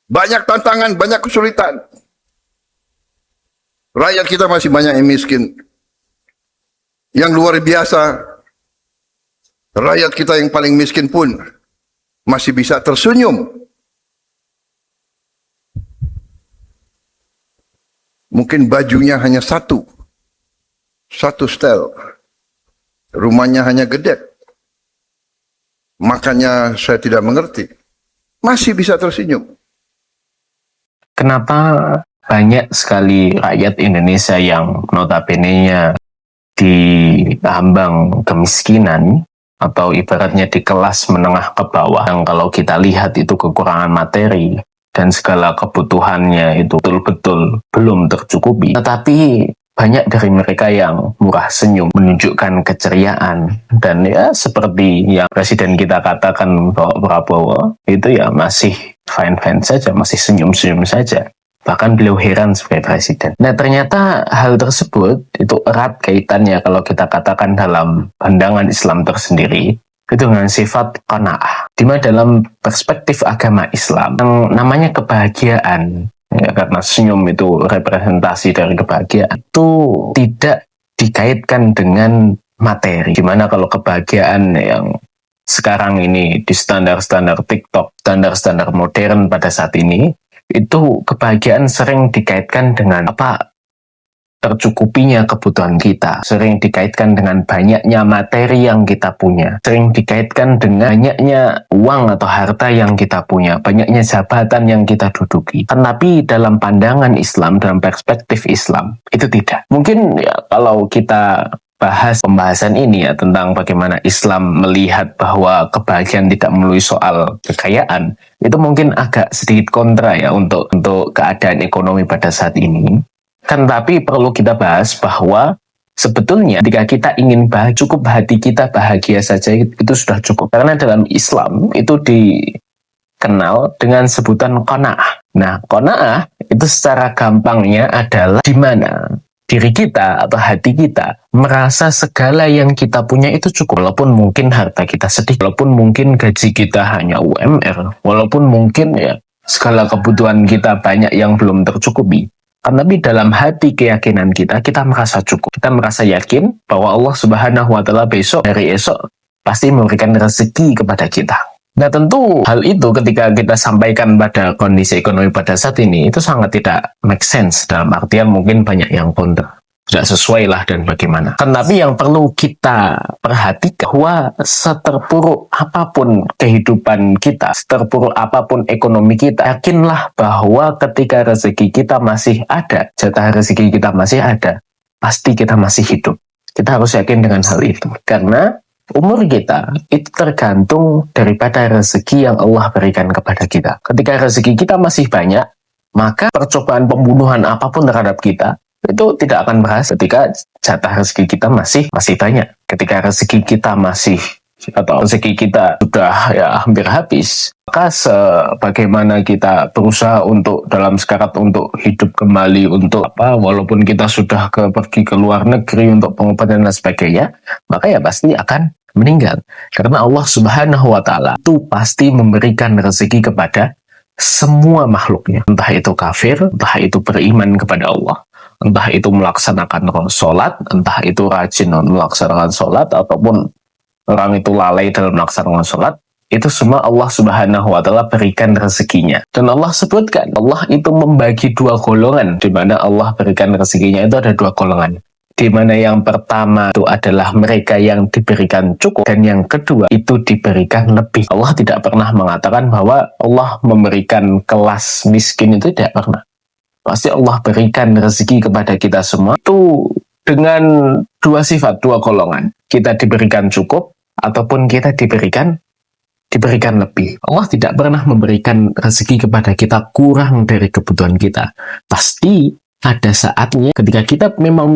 Banyak tantangan, banyak kesulitan. Rakyat kita masih banyak yang miskin. Yang luar biasa, rakyat kita yang paling miskin pun masih bisa tersenyum. Mungkin bajunya hanya satu style. Rumahnya hanya gede. Makanya saya tidak mengerti. Masih bisa tersenyum. Kenapa banyak sekali rakyat Indonesia yang notabene-nya diambang kemiskinan atau ibaratnya di kelas menengah ke bawah, yang kalau kita lihat itu kekurangan materi dan segala kebutuhannya itu betul-betul belum tercukupi, tetapi banyak dari mereka yang murah senyum, menunjukkan keceriaan, dan ya seperti yang Presiden kita katakan bahwa Prabowo itu ya masih fine-fine saja, masih senyum-senyum saja. Bahkan beliau heran sebagai presiden. Nah, ternyata hal tersebut itu erat kaitannya kalau kita katakan dalam pandangan Islam tersendiri itu dengan sifat qanaah. Di mana dalam perspektif agama Islam yang namanya kebahagiaan, ya, karena senyum itu representasi dari kebahagiaan, itu tidak dikaitkan dengan materi. Dimana kalau kebahagiaan yang sekarang ini di standar-standar TikTok, standar-standar modern pada saat ini, itu kebahagiaan sering dikaitkan dengan tercukupinya kebutuhan kita, sering dikaitkan dengan banyaknya materi yang kita punya, sering dikaitkan dengan banyaknya uang atau harta yang kita punya, banyaknya jabatan yang kita duduki. Tetapi dalam pandangan Islam, dalam perspektif Islam, itu tidak. Mungkin ya kalau kita bahas pembahasan ini ya tentang bagaimana Islam melihat bahwa kebahagiaan tidak melulu soal kekayaan, itu mungkin agak sedikit kontra ya untuk keadaan ekonomi pada saat ini. Kan tapi perlu kita bahas bahwa sebetulnya ketika kita ingin cukup hati kita bahagia saja itu sudah cukup. Karena dalam Islam itu dikenal dengan sebutan qanaah. Nah, qanaah itu secara gampangnya adalah di mana diri kita atau hati kita merasa segala yang kita punya itu cukup. Walaupun mungkin harta kita sedikit, walaupun mungkin gaji kita hanya UMR, walaupun mungkin ya segala kebutuhan kita banyak yang belum tercukupi. Tapi dalam hati keyakinan kita merasa cukup. Kita merasa yakin bahwa Allah Subhanahu wa Ta'ala besok, hari esok, pasti memberikan rezeki kepada kita. Nah, tentu hal itu ketika kita sampaikan pada kondisi ekonomi pada saat ini, itu sangat tidak make sense. Dalam artian mungkin banyak yang kontra. Tidak sesuai lah dan bagaimana. Tapi yang perlu kita perhatikan bahwa seterpuruk apapun kehidupan kita, seterpuruk apapun ekonomi kita, yakinlah bahwa ketika rezeki kita masih ada, jatah rezeki kita masih ada, pasti kita masih hidup. Kita harus yakin dengan hal itu. Karena umur kita itu tergantung daripada rezeki yang Allah berikan kepada kita. Ketika rezeki kita masih banyak, maka percobaan pembunuhan apapun terhadap kita itu tidak akan berhasil ketika jatah rezeki kita masih banyak. Ketika rezeki kita atau rezeki kita sudah ya hampir habis, maka sebagaimana kita berusaha untuk dalam sekarat untuk hidup kembali untuk walaupun kita sudah pergi ke luar negeri untuk pengobatan dan sebagainya, maka ya pasti akan meninggal. Karena Allah Subhanahu wa Ta'ala itu pasti memberikan rezeki kepada semua makhluknya, entah itu kafir, entah itu beriman kepada Allah, entah itu melaksanakan sholat, entah itu rajin melaksanakan sholat, ataupun orang itu lalai dalam melaksanakan sholat, itu semua Allah Subhanahu wa Ta'ala berikan rezekinya. Dan Allah sebutkan, Allah itu membagi dua golongan, di mana Allah berikan rezekinya itu ada dua golongan. Di mana yang pertama itu adalah mereka yang diberikan cukup, dan yang kedua itu diberikan lebih. Allah tidak pernah mengatakan bahwa Allah memberikan kelas miskin, itu tidak pernah. Pasti Allah berikan rezeki kepada kita semua itu dengan dua sifat, dua golongan. Kita diberikan cukup ataupun kita diberikan lebih. Allah tidak pernah memberikan rezeki kepada kita kurang dari kebutuhan kita. Pasti ada saatnya ketika kita memang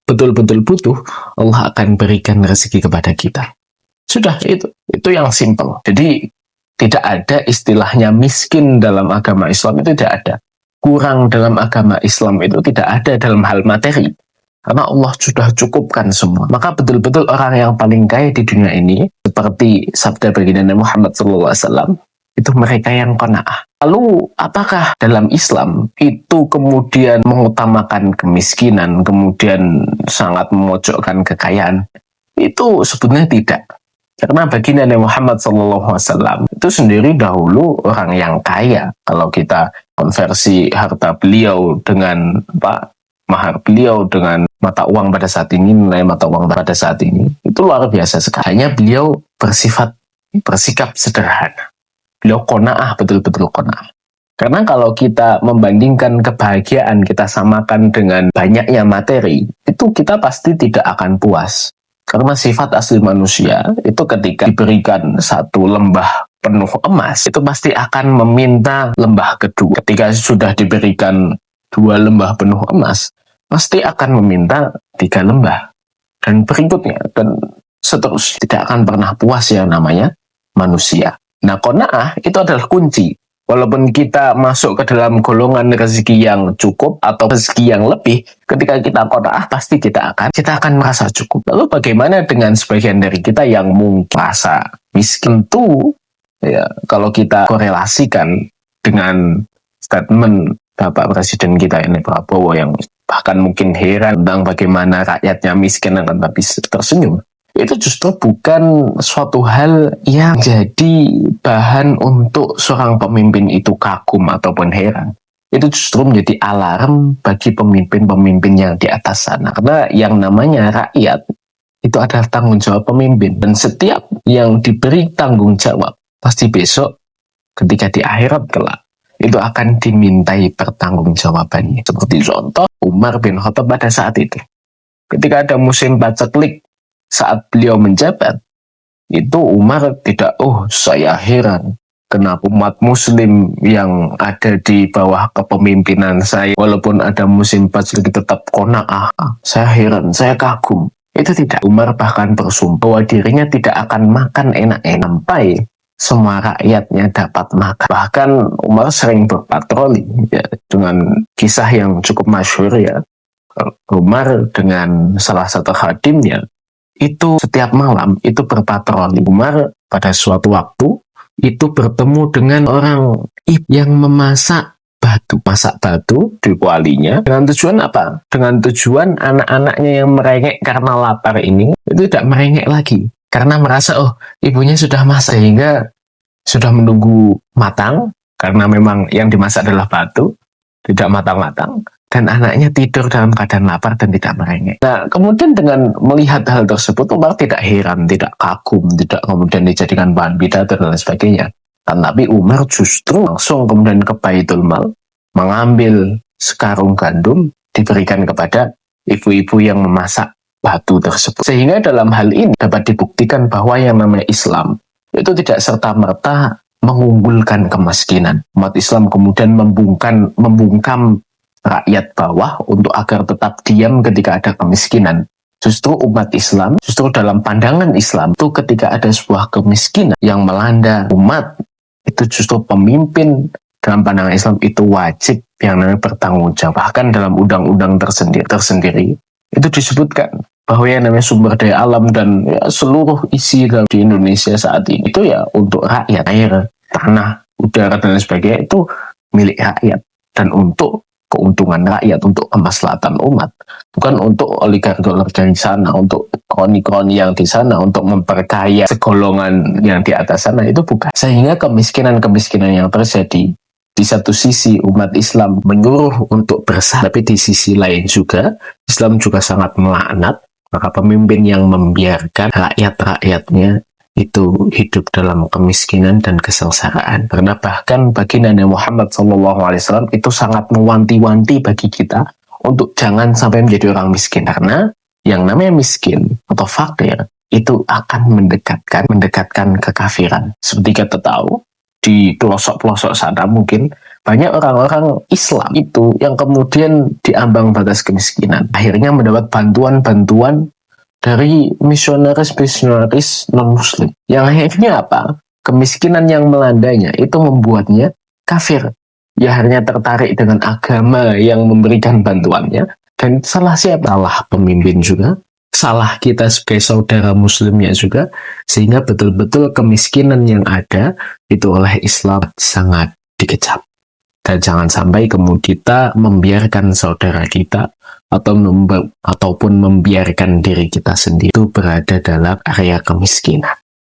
betul-betul butuh, Allah akan berikan rezeki kepada kita. Sudah, itu yang simple. Jadi tidak ada istilahnya miskin dalam agama Islam, itu tidak ada. Kurang dalam agama Islam itu tidak ada dalam hal materi. Karena Allah sudah cukupkan semua. Maka betul-betul orang yang paling kaya di dunia ini, seperti sabda baginda Muhammad SAW, itu mereka yang qanaah. Lalu apakah dalam Islam itu kemudian mengutamakan kemiskinan, kemudian sangat memojokkan kekayaan? Itu sebetulnya tidak. Karena baginda Nabi Muhammad SAW itu sendiri dahulu orang yang kaya. Kalau kita konversi harta beliau dengan mahar beliau dengan mata uang pada saat ini, nilai mata uang pada saat ini, itu luar biasa sekali. Hanya beliau bersikap sederhana. Beliau qanaah, betul-betul qanaah. Karena kalau kita membandingkan kebahagiaan kita samakan dengan banyaknya materi, itu kita pasti tidak akan puas. Karena sifat asli manusia itu ketika diberikan satu lembah penuh emas, itu pasti akan meminta lembah kedua. Ketika sudah diberikan 2 lembah penuh emas, pasti akan meminta 3 lembah. Dan berikutnya, dan seterusnya. Tidak akan pernah puas yang namanya manusia. Nah, qanaah itu adalah kunci. Walaupun kita masuk ke dalam golongan rezeki yang cukup atau rezeki yang lebih, ketika kita qanaah pasti kita akan merasa cukup. Lalu bagaimana dengan sebagian dari kita yang mungkin merasa miskin? Tentu ya, kalau kita korelasikan dengan statement Bapak Presiden kita ini Prabowo yang bahkan mungkin heran tentang bagaimana rakyatnya miskin akan tapi tersenyum. Itu justru bukan suatu hal yang jadi bahan untuk seorang pemimpin itu kagum ataupun heran. Itu justru menjadi alarm bagi pemimpin-pemimpin yang di atas sana. Karena yang namanya rakyat itu adalah tanggung jawab pemimpin. Dan setiap yang diberi tanggung jawab, pasti besok ketika di akhirat kelak, itu akan dimintai pertanggungjawabannya. Seperti contoh Umar bin Khattab pada saat itu. Ketika ada musim paceklik, saat beliau menjabat, itu Umar tidak, saya heran kenapa umat muslim yang ada di bawah kepemimpinan saya, walaupun ada musim paceklik tetap qanaah. Saya heran, saya kagum. Itu tidak. Umar bahkan bersumpah bahwa dirinya tidak akan makan enak-enak sampai semua rakyatnya dapat makan. Bahkan Umar sering berpatroli ya, dengan kisah yang cukup masyhur ya. Umar dengan salah satu khadimnya itu setiap malam itu berpatroli. Umar pada suatu waktu itu bertemu dengan orang yang memasak batu di kualinya. Dengan tujuan apa? Dengan tujuan anak-anaknya yang merengek karena lapar ini itu tidak merengek lagi. Karena merasa, ibunya sudah masak sehingga sudah menunggu matang. Karena memang yang dimasak adalah batu, tidak matang-matang. Dan anaknya tidur dalam keadaan lapar dan tidak merengek. Nah, kemudian dengan melihat hal tersebut, Umar tidak heran, tidak kagum, tidak kemudian dijadikan bahan bidat dan lain sebagainya. Tapi Umar justru langsung kemudian ke Baitul Mal, mengambil sekarung gandum, diberikan kepada ibu-ibu yang memasak batu tersebut. Sehingga dalam hal ini dapat dibuktikan bahwa yang namanya Islam itu tidak serta-merta mengunggulkan kemiskinan. Umat Islam kemudian membungkam rakyat bawah untuk agar tetap diam ketika ada kemiskinan. Justru umat Islam, justru dalam pandangan Islam itu ketika ada sebuah kemiskinan yang melanda umat, itu justru pemimpin dalam pandangan Islam itu wajib yang namanya bertanggung jawab. Bahkan dalam undang-undang tersendiri itu disebutkan bahwa yang namanya sumber daya alam dan ya, seluruh isi di Indonesia saat ini itu ya untuk rakyat. Air, tanah, udara dan lain sebagainya itu milik rakyat dan untuk keuntungan rakyat, untuk kemaslahatan umat, bukan untuk oligarki di sana, untuk kroni-kroni yang di sana, untuk memperkaya segolongan yang di atas sana, itu bukan. Sehingga kemiskinan yang terjadi di satu sisi umat Islam menyuruh untuk bersah, tapi di sisi lain juga Islam juga sangat melaknat maka pemimpin yang membiarkan rakyat-rakyatnya itu hidup dalam kemiskinan dan kesengsaraan. Karena bahkan baginda Nabi Muhammad SAW itu sangat mewanti-wanti bagi kita untuk jangan sampai menjadi orang miskin. Karena yang namanya miskin atau fakir itu akan mendekatkan kekafiran. Seperti kita tahu, di pelosok-pelosok sana mungkin banyak orang-orang Islam itu yang kemudian diambang batas kemiskinan. Akhirnya mendapat bantuan-bantuan dari misionaris non-muslim. Yang akhirnya apa? Kemiskinan yang melandanya itu membuatnya kafir. Ya akhirnya tertarik dengan agama yang memberikan bantuannya. Dan salah siapa? Salah pemimpin juga. Salah kita sebagai saudara muslimnya juga. Sehingga betul-betul kemiskinan yang ada itu oleh Islam sangat dikejam. Dan jangan sampai kemudian kita membiarkan saudara kita ataupun membiarkan diri kita sendiri itu berada dalam area kemiskinan.